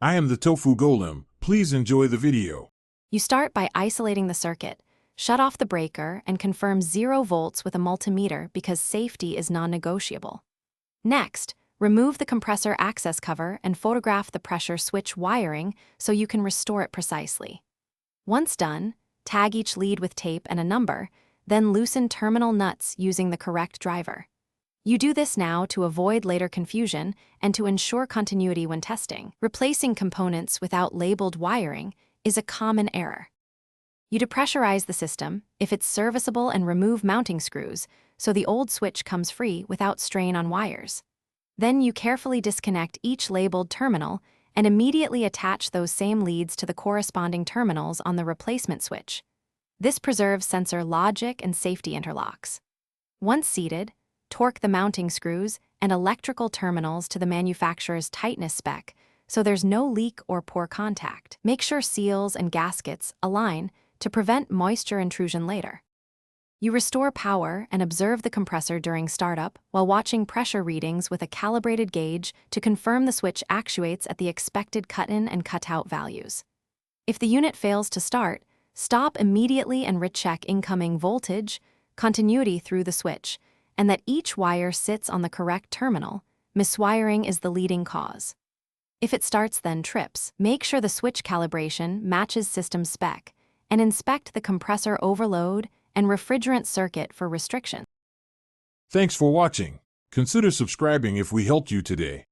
I am the Tofu Golem. Please enjoy the video. You start by isolating the circuit, shut off the breaker, and confirm 0 volts with a multimeter because safety is non-negotiable. Next, remove the compressor access cover and photograph the pressure switch wiring so you can restore it precisely. Once done, tag each lead with tape and a number, then loosen terminal nuts using the correct driver. You do this now to avoid later confusion and to ensure continuity when testing. Replacing components without labeled wiring is a common error. You depressurize the system, if it's serviceable, and remove mounting screws so the old switch comes free without strain on wires. Then you carefully disconnect each labeled terminal and immediately attach those same leads to the corresponding terminals on the replacement switch. This preserves sensor logic and safety interlocks. Once seated, torque the mounting screws and electrical terminals to the manufacturer's tightness spec so there's no leak or poor contact. Make sure seals and gaskets align to prevent moisture intrusion later. You restore power and observe the compressor during startup while watching pressure readings with a calibrated gauge to confirm the switch actuates at the expected cut-in and cut-out values. If the unit fails to start, stop immediately and recheck incoming voltage, continuity through the switch, and that each wire sits on the correct terminal. Miswiring is the leading cause. If it starts then trips, make sure the switch calibration matches system spec, and inspect the compressor overload and refrigerant circuit for restriction. Thanks for watching. Consider subscribing if we helped you today.